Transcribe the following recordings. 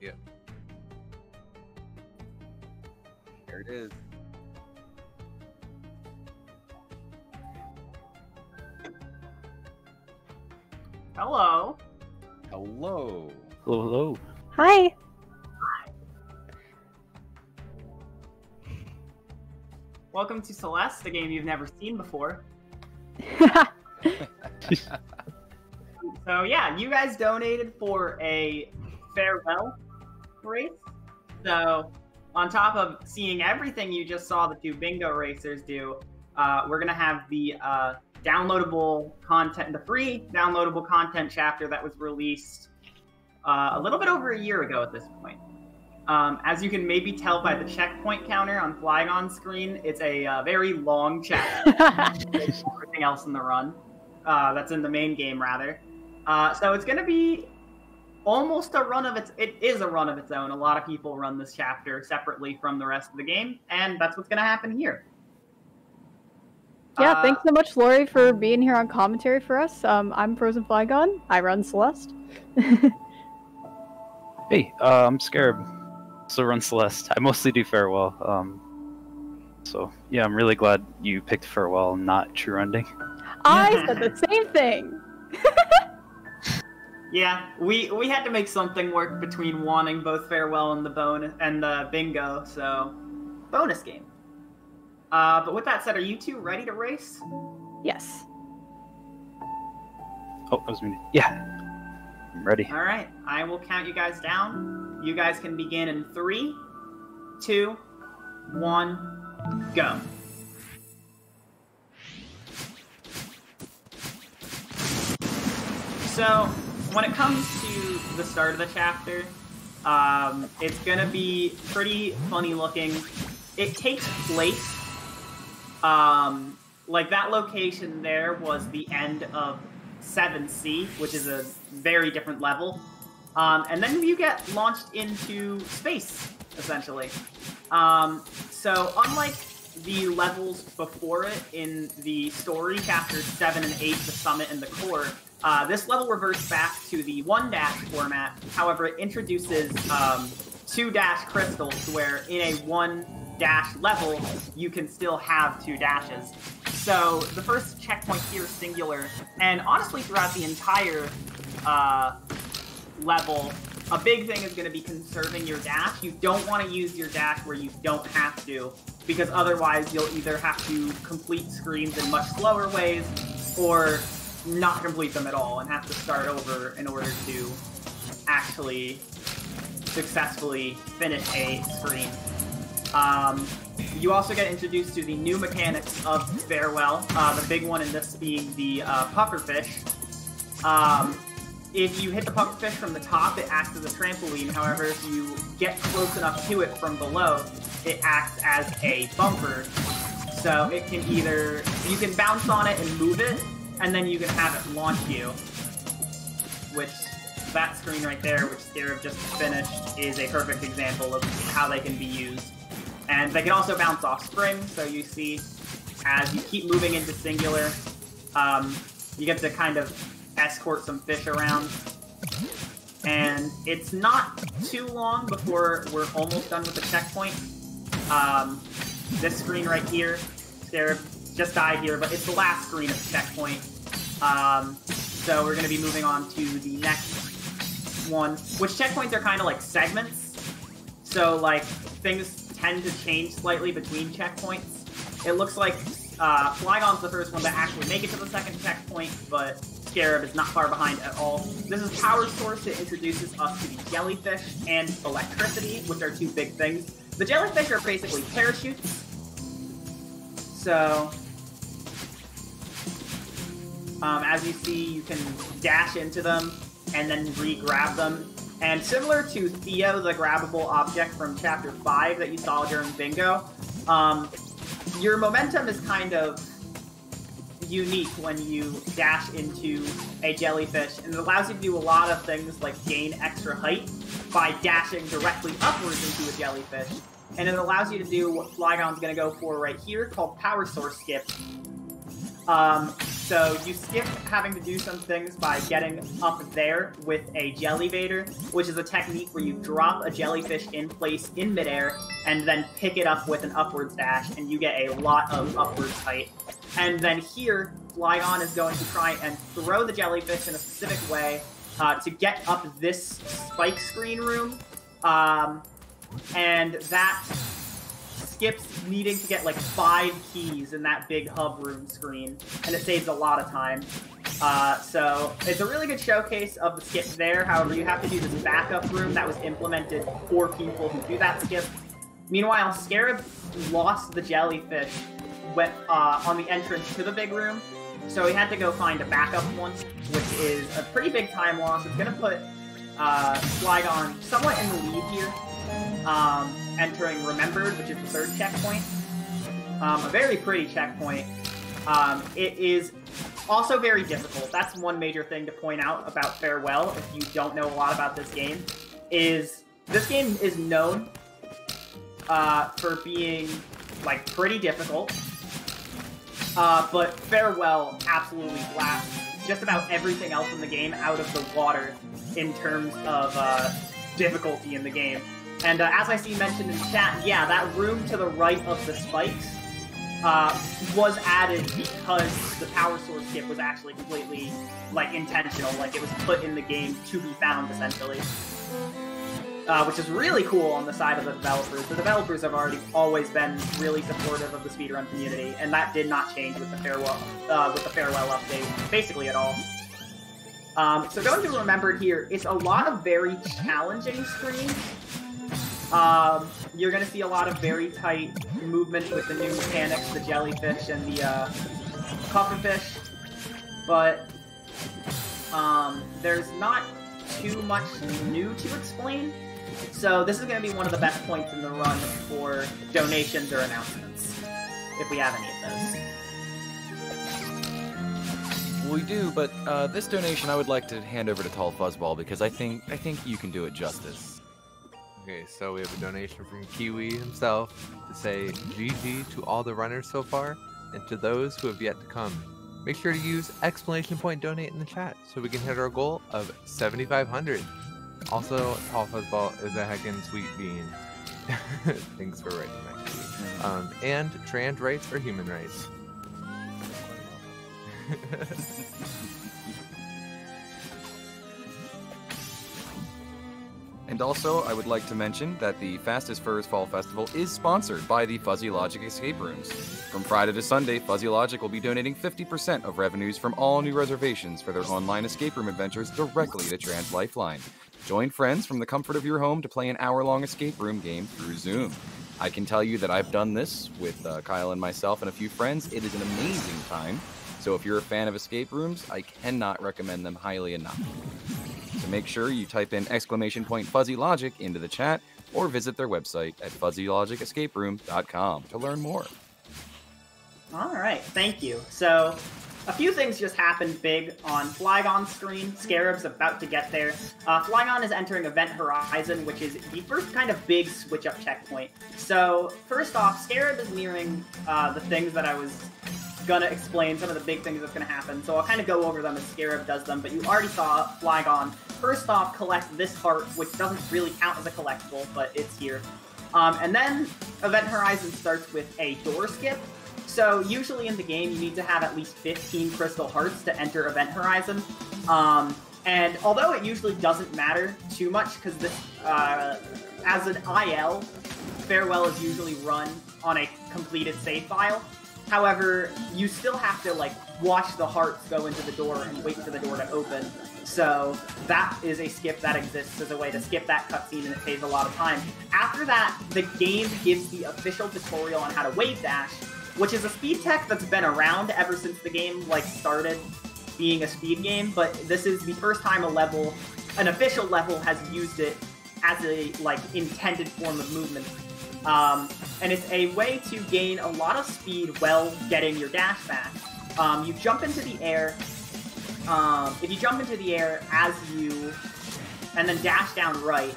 Yeah. There it is. Hello. Hello. Hello, hello. Hi. Welcome to Celeste, a game you've never seen before. So yeah, you guys donated for a farewell race. So on top of seeing everything you just saw the two bingo racers do, we're gonna have the downloadable content, the free downloadable content chapter that was released a little bit over a year ago at this point. As you can maybe tell by the checkpoint counter on Flygone's screen, it's a very long chapter. Everything else in the run, that's in the main game rather. So it's going to be almost a run of its. It is a run of its own. A lot of people run this chapter separately from the rest of the game, and that's what's going to happen here. Yeah, thanks so much, Lori, for being here on commentary for us. I'm frozenflygone. I run Celeste. Hey, I'm Scarob. So run Celeste. I mostly do Farewell. So yeah, I'm really glad you picked Farewell, not True Ending. I said the same thing. Yeah, we had to make something work between wanting both Farewell and the bingo, so bonus game. But with that said, are you two ready to race? Yes. Oh, I was muted. Yeah, I'm ready. All right, I will count you guys down. You guys can begin in 3, 2, 1, go. So, when it comes to the start of the chapter, it's gonna be pretty funny looking. It takes place, like that location there was the end of 7C, which is a very different level. And then you get launched into space, essentially. So unlike the levels before it in the story, chapters 7 and 8, the summit and the core, this level reverts back to the 1- format. However, it introduces 2- crystals, where in a 1- level, you can still have 2 dashes. So the first checkpoint here is singular, and honestly throughout the entire level, a big thing is going to be conserving your dash. You don't want to use your dash where you don't have to, because otherwise you'll either have to complete screens in much slower ways, or not complete them at all and have to start over in order to actually successfully finish a screen. You also get introduced to the new mechanics of Farewell, the big one in this being the pufferfish. If you hit the pufferfish from the top, it acts as a trampoline. However, if you get close enough to it from below, it acts as a bumper. So it can either, you can bounce on it and move it, and then you can have it launch you. Which, that screen right there, which Scarob just finished, is a perfect example of how they can be used. And they can also bounce off springs, so you see, as you keep moving into singular, you get to kind of escort some fish around. And it's not too long before we're almost done with the checkpoint. This screen right here, Scarob just died here, but it's the last screen of the checkpoint. So we're going to be moving on to the next one, which checkpoints are kind of like segments. So, like, things tend to change slightly between checkpoints. It looks like Flygone's the first one to actually make it to the second checkpoint, but Scarob is not far behind at all. This is Power Source. It introduces us to the jellyfish and electricity, which are 2 big things. The jellyfish are basically parachutes. So, as you see, you can dash into them and then re-grab them. And similar to Theo, the grabbable object from Chapter 5 that you saw during Bingo, your momentum is kind of unique when you dash into a jellyfish, and it allows you to do a lot of things like gain extra height by dashing directly upwards into a jellyfish. And it allows you to do what Flygone's going to go for right here, called Power Source Skip. So you skip having to do some things by getting up there with a jellyvator, which is a technique where you drop a jellyfish in place in midair and then pick it up with an upwards dash, and you get a lot of upwards height. And then here, Flygon is going to try and throw the jellyfish in a specific way to get up this spike screen room, and that skips needing to get like 5 keys in that big hub room screen, and it saves a lot of time. So it's a really good showcase of the skip there. However, you have to do this backup room that was implemented for people who do that skip. Meanwhile, Scarob lost the jellyfish on the entrance to the big room, so he had to go find a backup one, which is a pretty big time loss. It's going to put Flygon somewhat in the lead here, entering Remembered, which is the 3rd checkpoint. A very pretty checkpoint. It is also very difficult. That's one major thing to point out about Farewell, if you don't know a lot about this game, is this game is known for being, like, pretty difficult. But Farewell absolutely blasts just about everything else in the game out of the water in terms of difficulty in the game. And as I see mentioned in chat, yeah, that room to the right of the spikes was added because the power source skip was actually completely, like, intentional. Like, it was put in the game to be found, essentially. Which is really cool on the side of the developers. The developers have always been really supportive of the speedrun community, and that did not change with the Farewell update, basically at all. So going to Remembered here, it's a lot of very challenging screens. You're going to see a lot of very tight movement with the new mechanics, the jellyfish and the pufferfish, but there's not too much new to explain. So this is going to be one of the best points in the run for donations or announcements, if we have any of those. We do, but this donation I would like to hand over to Tall Fuzzball because I think you can do it justice. Okay, so we have a donation from Kiwi himself to say GG to all the runners so far, and to those who have yet to come. Make sure to use !donate in the chat so we can hit our goal of 7,500. Also, Tall Fuzzball is a heckin' sweet bean. Thanks for writing that. And trans rights are human rights. And also, I would like to mention that the Fastest Furs Fall Festival is sponsored by the Fuzzy Logic Escape Rooms. From Friday to Sunday, Fuzzy Logic will be donating 50% of revenues from all new reservations for their online escape room adventures directly to Trans Lifeline. Join friends from the comfort of your home to play an hour-long escape room game through Zoom. I can tell you that I've done this with Kyle and myself and a few friends. It is an amazing time. So if you're a fan of escape rooms, I cannot recommend them highly enough. So make sure you type in !Fuzzy Logic into the chat or visit their website at fuzzylogicscaperoom.com to learn more. All right, thank you. So a few things just happened big on Flygon's screen. Scarab's about to get there. Flygon is entering Event Horizon, which is the first kind of big switch-up checkpoint. So first off, Scarab is nearing the things that I was gonna explain, some of the big things that's gonna happen. So I'll kind of go over them as Scarab does them, but you already saw Flygon first off collect this heart, which doesn't really count as a collectible, but it's here. And then Event Horizon starts with a door skip. So usually in the game, you need to have at least 15 crystal hearts to enter Event Horizon. And although it usually doesn't matter too much, because this, as an IL, Farewell is usually run on a completed save file. However, you still have to, like, watch the hearts go into the door and wait for the door to open. So that is a skip that exists as a way to skip that cutscene, and it saves a lot of time. After that, the game gives the official tutorial on how to wave dash, which is a speed tech that's been around ever since the game, like, started being a speed game, but this is the first time an official level has used it as a, like, intended form of movement. And it's a way to gain a lot of speed while getting your dash back. You jump into the air. If you jump into the air and then dash down right,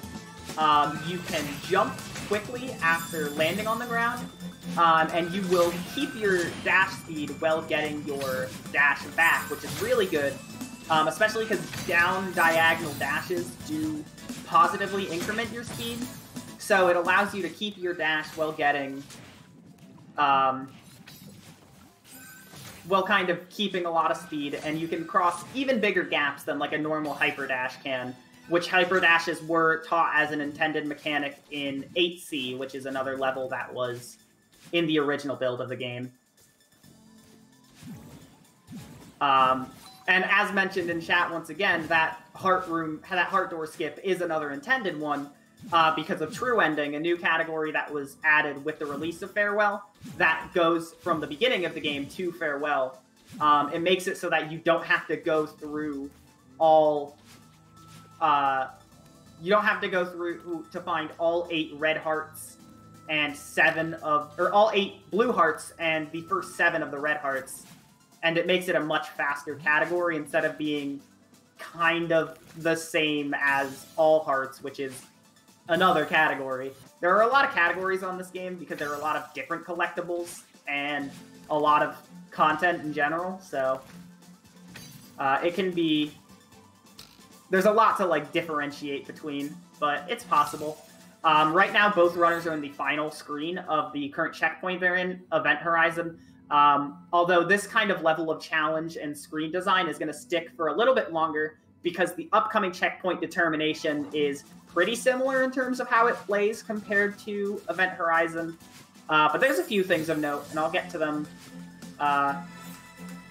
you can jump quickly after landing on the ground, and you will keep your dash speed while getting your dash back, which is really good, especially because down diagonal dashes do positively increment your speed, so it allows you to keep your dash while getting, while kind of keeping a lot of speed, and you can cross even bigger gaps than like a normal hyper dash can, which hyper dashes were taught as an intended mechanic in 8C, which is another level that was in the original build of the game. And as mentioned in chat once again, that heart door skip is another intended one because of True Ending, a new category that was added with the release of Farewell that goes from the beginning of the game to Farewell. It makes it so that you don't have to go through all... you don't have to go through to find all 8 red hearts and all 8 blue hearts and the first 7 of the red hearts. And it makes it a much faster category instead of being kind of the same as all hearts, which is another category. There are a lot of categories on this game because there are a lot of different collectibles and a lot of content in general, so it can be... There's a lot to like differentiate between, but it's possible. Right now, both runners are in the final screen of the current checkpoint they're in, Event Horizon. Although this kind of level of challenge and screen design is going to stick for a little bit longer because the upcoming checkpoint determination is pretty similar in terms of how it plays compared to Event Horizon. But there's a few things of note, and I'll get to them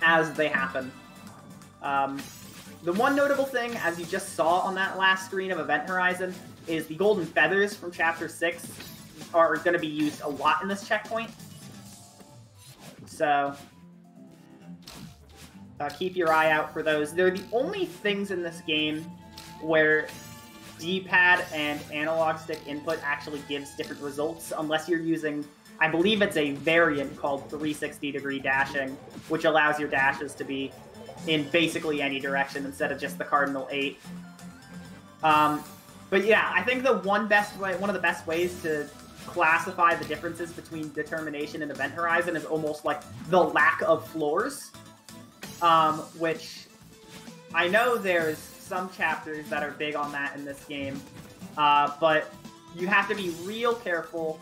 as they happen. The one notable thing, as you just saw on that last screen of Event Horizon, is the golden feathers from Chapter 6 are going to be used a lot in this checkpoint. So, keep your eye out for those. They're the only things in this game where D-pad and analog stick input actually gives different results, unless you're using, I believe it's a variant called 360-degree dashing, which allows your dashes to be in basically any direction instead of just the cardinal 8. But yeah, I think one of the best ways to classify the differences between Determination and Event Horizon is almost like the lack of floors, which I know there's some chapters that are big on that in this game, but you have to be real careful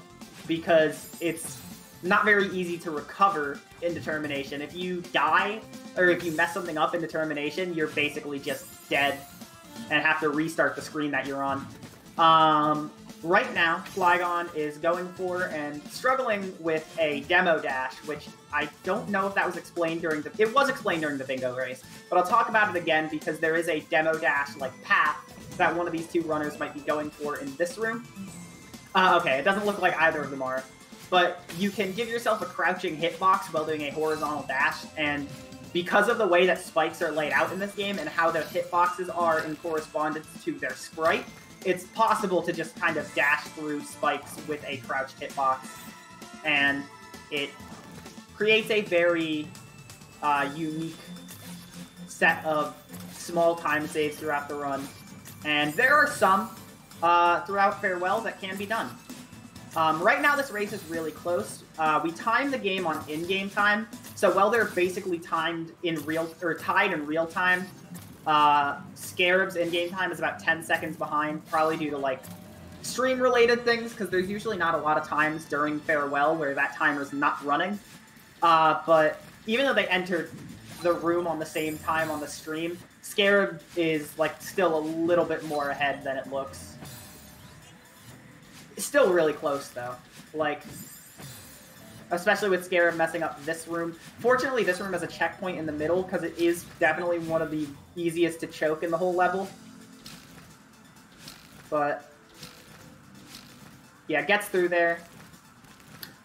because it's not very easy to recover in Determination. If you die, or if you mess something up in Determination, you're basically just dead and have to restart the screen that you're on. Right now, Flygon is going for and struggling with a demo dash, which I don't know if that was explained during the... It was explained during the bingo race, but I'll talk about it again because there is a demo dash-like path that one of these two runners might be going for in this room. Okay, it doesn't look like either of them are, but you can give yourself a crouching hitbox while doing a horizontal dash, and because of the way that spikes are laid out in this game and how the hitboxes are in correspondence to their sprite, it's possible to just kind of dash through spikes with a crouched hitbox, and it creates a very unique set of small time saves throughout the run. And there are some throughout Farewell that can be done. Right now, this race is really close. We time the game on in-game time, so while they're basically tied in real time, Scarab's in-game time is about 10 seconds behind, probably due to like stream-related things, because there's usually not a lot of times during Farewell where that timer's not running. But even though they entered the room on the same time on the stream, Scarab is like still a little bit more ahead than it looks. It's still really close though, like, especially with Scarab messing up this room. Fortunately, this room has a checkpoint in the middle because it is definitely one of the easiest to choke in the whole level. But yeah, gets through there.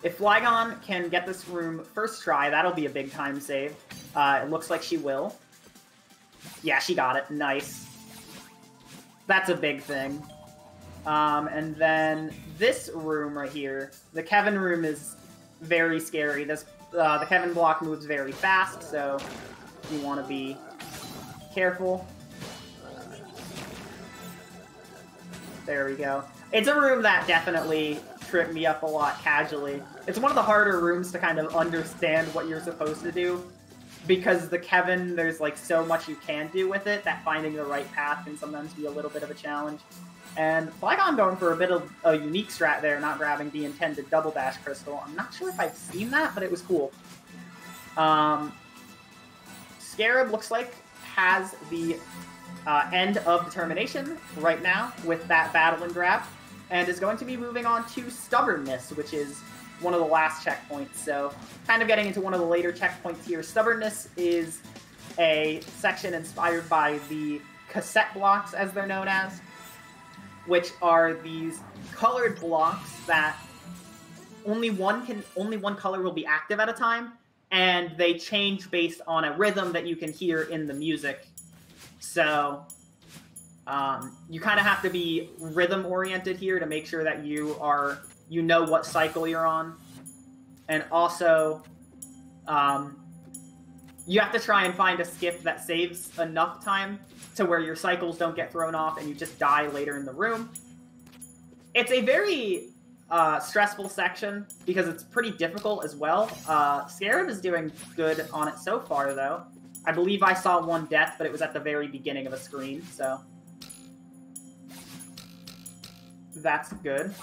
If Flygon can get this room first try, that'll be a big time save. It looks like she will. Yeah, she got it. Nice. That's a big thing. And then this room right here, the Kevin room, is very scary. This the Kevin block moves very fast, so you want to be careful. There we go. It's a room that definitely tripped me up a lot casually. It's one of the harder rooms to kind of understand what you're supposed to do, because the Kevin, there's like so much you can do with it that finding the right path can sometimes be a little bit of a challenge. And Flygon going for a bit of a unique strat there, not grabbing the intended double dash crystal. I'm not sure if I've seen that, but it was cool. Scarob looks like has the end of determination right now with that battle and grab, and is going to be moving on to stubbornness, which is one of the last checkpoints. So kind of getting into one of the later checkpoints here. Stubbornness is a section inspired by the cassette blocks, as they're known as, which are these colored blocks that only one color will be active at a time, and they change based on a rhythm that you can hear in the music. So you kind of have to be rhythm oriented here to make sure that you know what cycle you're on. And also, you have to try and find a skip that saves enough time to where your cycles don't get thrown off and you just die later in the room. It's a very stressful section because it's pretty difficult as well. Scarob is doing good on it so far, though. I believe I saw one death, but it was at the very beginning of a screen, so that's good.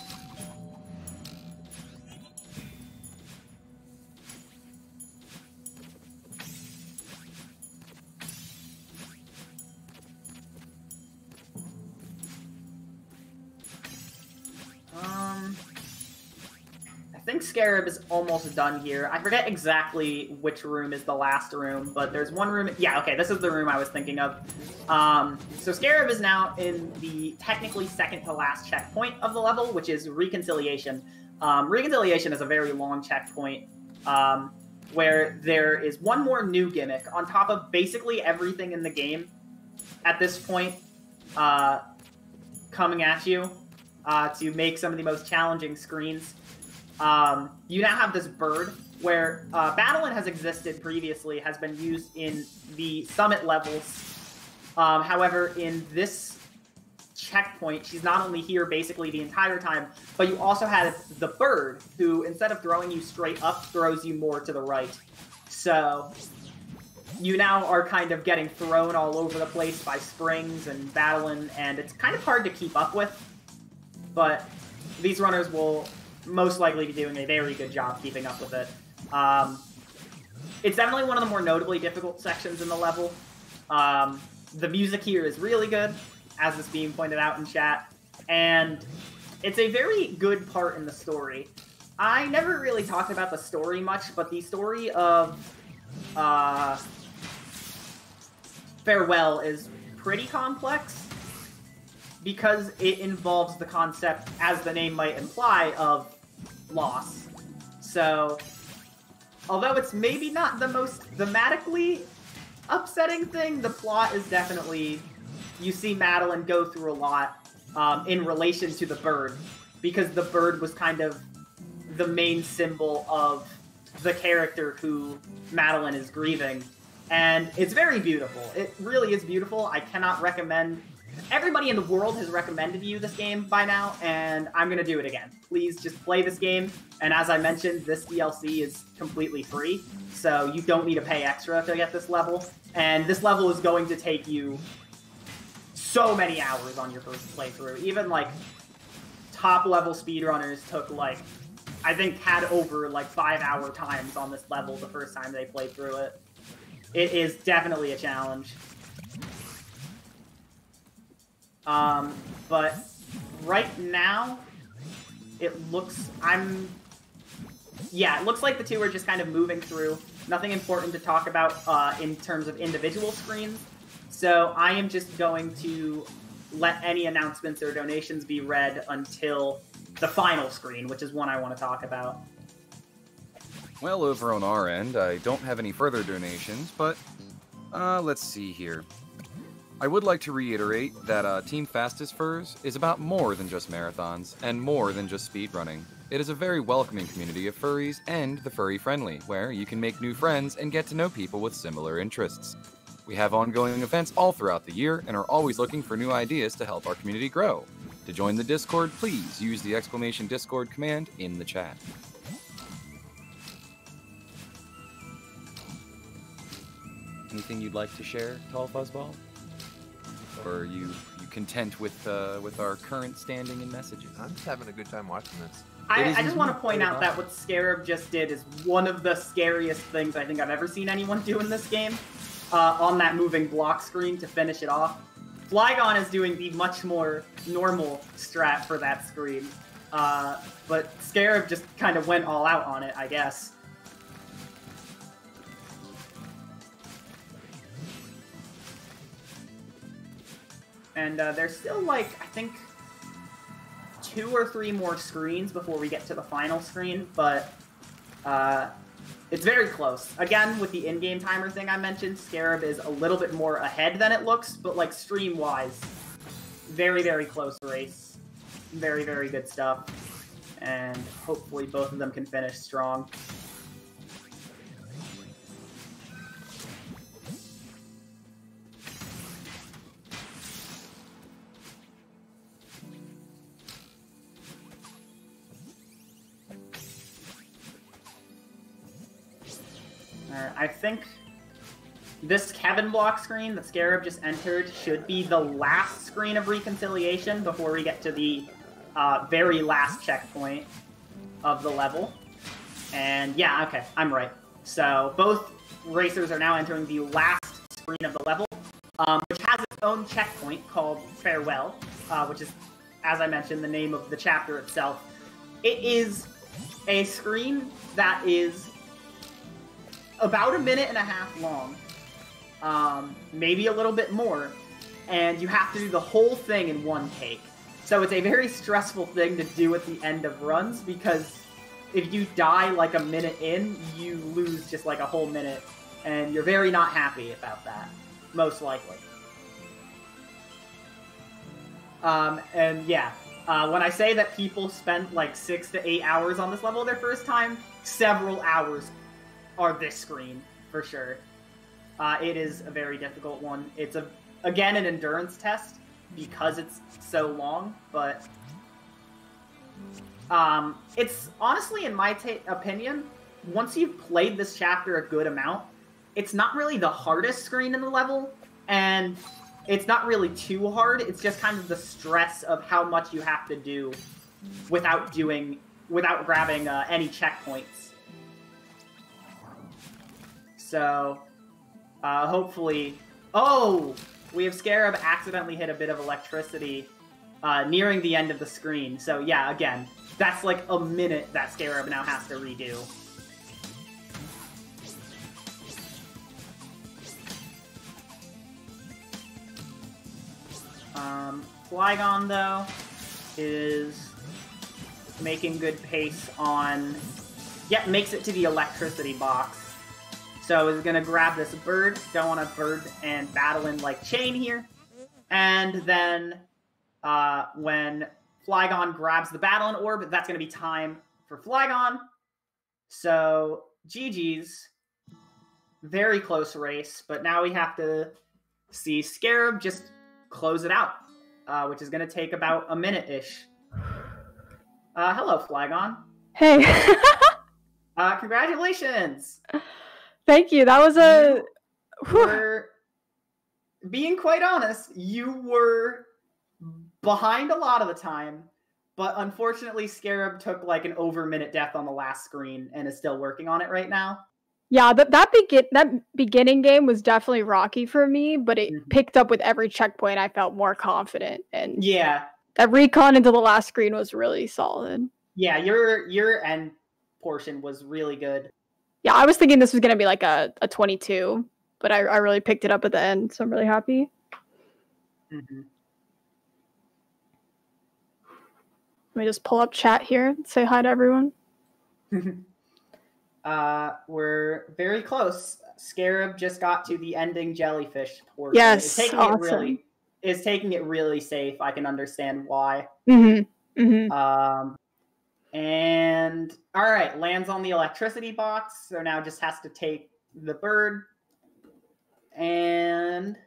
I think Scarob is almost done here. I forget exactly which room is the last room, but there's one room... Yeah, okay, this is the room I was thinking of. So Scarob is now in the technically second to last checkpoint of the level, which is Reconciliation. Reconciliation is a very long checkpoint, where there is one more new gimmick on top of basically everything in the game at this point coming at you to make some of the most challenging screens. You now have this bird where Battlein has existed previously, has been used in the summit levels. However, in this checkpoint, she's not only here basically the entire time, but you also have the bird who, instead of throwing you straight up, throws you more to the right. So you now are kind of getting thrown all over the place by springs and Battlein, and it's kind of hard to keep up with. But these runners will most likely be doing a very good job keeping up with it. It's definitely one of the more notably difficult sections in the level. The music here is really good, as is being pointed out in chat, and it's a very good part in the story. I never really talked about the story much, but the story of Farewell is pretty complex, because it involves the concept, as the name might imply, of loss. So, although it's maybe not the most thematically upsetting thing, the plot is definitely... You see Madeline go through a lot in relation to the bird, because the bird was kind of the main symbol of the character who Madeline is grieving. And it's very beautiful. It really is beautiful. I cannot recommend... Everybody in the world has recommended you this game by now, and I'm going to do it again. Please just play this game, and as I mentioned, this DLC is completely free, so you don't need to pay extra to get this level, and this level is going to take you so many hours on your first playthrough. Even, like, top-level speedrunners took, like, I think had over, like, 5-hour times on this level the first time they played through it. It is definitely a challenge. But right now, it looks... Yeah, it looks like the two are just kind of moving through. Nothing important to talk about in terms of individual screens. So I am just going to let any announcements or donations be read until the final screen, which is one I want to talk about. Well, over on our end, I don't have any further donations, but let's see here. I would like to reiterate that Team Fastest Furs is about more than just marathons, and more than just speedrunning. It is a very welcoming community of furries and the furry friendly, where you can make new friends and get to know people with similar interests. We have ongoing events all throughout the year and are always looking for new ideas to help our community grow. To join the Discord, please use the !Discord command in the chat. Anything you'd like to share, Tall Fuzzball? Or are you content with our current standing and messages? I'm just having a good time watching this. I just want to point out that what Scarob just did is one of the scariest things I think I've ever seen anyone do in this game. On that moving block screen to finish it off. Flygon is doing the much more normal strat for that screen. But Scarob just kind of went all out on it, I guess. And there's still, like, I think 2 or 3 more screens before we get to the final screen, but it's very close. Again, with the in-game timer thing I mentioned, Scarob is a little bit more ahead than it looks, but, like, stream-wise, very, very close race. Very, very good stuff. And hopefully both of them can finish strong. I think this Kevin block screen that Scarob just entered should be the last screen of reconciliation before we get to the very last checkpoint of the level. And yeah, okay, I'm right. So both racers are now entering the last screen of the level, which has its own checkpoint called Farewell, which is, as I mentioned, the name of the chapter itself. It is a screen that is about 1.5 minutes long, maybe a little bit more, and you have to do the whole thing in one take. So it's a very stressful thing to do at the end of runs, because if you die like a minute in, you lose just like a whole minute, and you're very not happy about that, most likely. And yeah, when I say that people spent like 6 to 8 hours on this level their first time, several hours are this screen, for sure. It is a very difficult one. It's, again, an endurance test because it's so long, but it's honestly, in my opinion, once you've played this chapter a good amount, it's not really the hardest screen in the level, and it's not really too hard. It's just kind of the stress of how much you have to do without grabbing any checkpoints. So, hopefully... Oh! We have Scarob accidentally hit a bit of electricity nearing the end of the screen. So yeah, again, that's like a minute that Scarob now has to redo. Flygon, though, is making good pace on... Yeah, makes it to the electricity box. So is going to grab this bird. Don't want to bird and battle in like chain here. And then when Flygon grabs the battle in orb, that's going to be time for Flygon. So GG's. Very close race. But now we have to see Scarob just close it out, which is going to take about a minute-ish. Hello, Flygon. Hey. Congratulations. Thank you. That was a... Being quite honest, you were behind a lot of the time, but unfortunately Scarob took like an over-minute death on the last screen and is still working on it right now. Yeah, that beginning game was definitely rocky for me, but it picked up with every checkpoint. I felt more confident, and yeah, that recon into the last screen was really solid. Yeah, your end portion was really good. Yeah, I was thinking this was going to be like a 22, but I really picked it up at the end, so I'm really happy. Mm-hmm. Let me just pull up chat here and say hi to everyone. We're very close. Scarob just got to the ending jellyfish portion. Yes, It's taking it really safe. I can understand why. Mm-hmm. Mm-hmm. And all right, lands on the electricity box. So now just has to take the bird and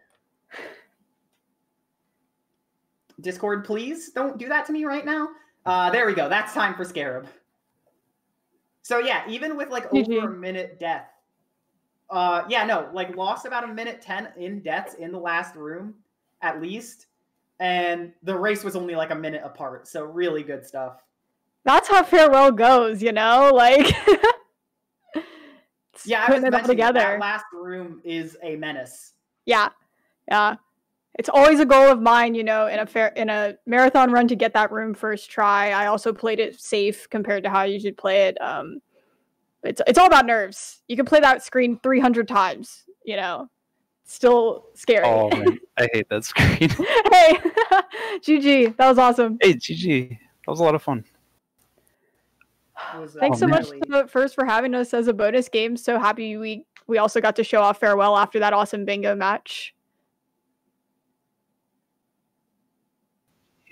Discord, please don't do that to me right now. There we go. That's time for Scarob. So yeah, even with like over a minute death, lost about a minute 10 in deaths in the last room at least, and the race was only like a minute apart. So really good stuff. That's how farewell goes, you know, like. Yeah, I was mentioning that last room is a menace. Yeah, yeah. It's always a goal of mine, you know, in a marathon run to get that room first try. I also played it safe compared to how you should play it. It's all about nerves. You can play that screen 300 times, you know. Still scary. Oh man, I hate that screen. Hey, GG, that was awesome. Hey, GG, that was a lot of fun. Thanks so much first for having us as a bonus game. So happy we also got to show off farewell after that awesome bingo match.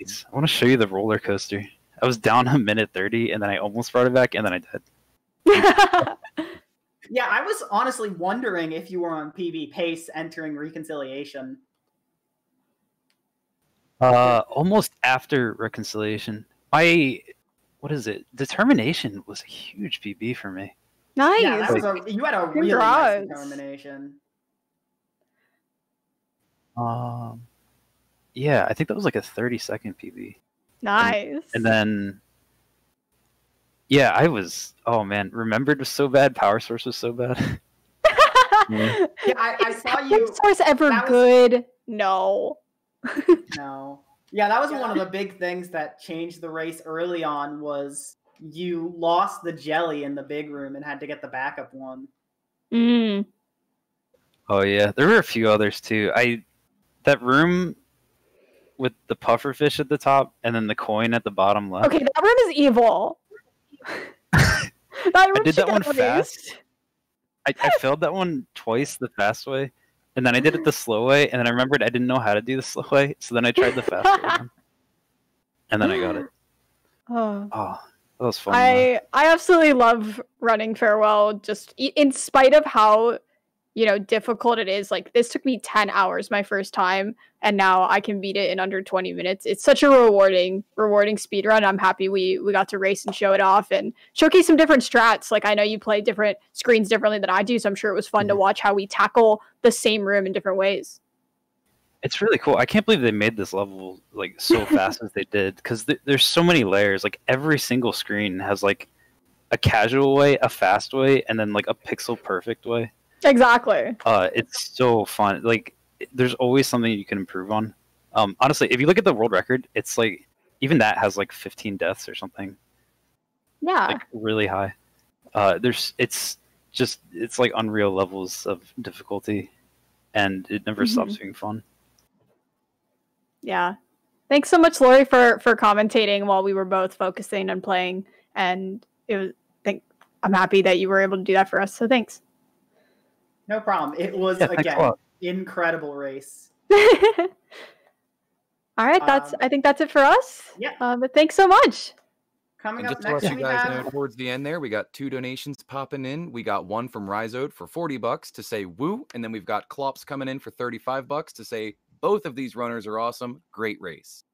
I want to show you the roller coaster. I was down a minute 30 and then I almost brought it back and then I did. Yeah, I was honestly wondering if you were on PB pace entering reconciliation. Almost after reconciliation. What is it? Determination was a huge PB for me. Nice. Yeah, you had a really nice determination. Yeah, I think that was like a 30-second PB. Nice. And then, yeah, oh man, Remembered was so bad. Power Source was so bad. Yeah, I saw you. Power Source ever good? No. No. Yeah, that was one of the big things that changed the race early on was you lost the jelly in the big room and had to get the backup one. Mm. Oh yeah, there were a few others too. That room with the pufferfish at the top and then the coin at the bottom left. Okay, that room is evil. I did that one fast. I failed that one twice the fast way. And then I did it the slow way, and then I remembered I didn't know how to do the slow way, so then I tried the fast way. And then I got it. Oh, that was fun. I absolutely love running farewell, just in spite of how, you know, difficult it is. Like, this took me 10 hours my first time, and now I can beat it in under 20 minutes. It's such a rewarding speed run. I'm happy we got to race and show it off and showcase some different strats. Like, I know you play different screens differently than I do, so I'm sure it was fun to watch how we tackle the same room in different ways. It's really cool. I can't believe they made this level like so fast as they did, because there's so many layers. Like, every single screen has like a casual way, a fast way, and then like a pixel perfect way. Exactly. It's so fun. Like, there's always something you can improve on. Honestly, if you look at the world record, it's like even that has like 15 deaths or something. Yeah. Like, really high. It's like unreal levels of difficulty, and it never stops being fun. Yeah. Thanks so much, Lori, for commentating while we were both focusing on playing, and I'm happy that you were able to do that for us. So thanks. No problem. It was again incredible race. All right, I think that's it for us. Yeah. But thanks so much. Coming and up just to next, let you guys have... know, towards the end there, we got 2 donations popping in. We got one from Rhizode for $40 to say woo, and then we've got Klops coming in for $35 to say both of these runners are awesome. Great race.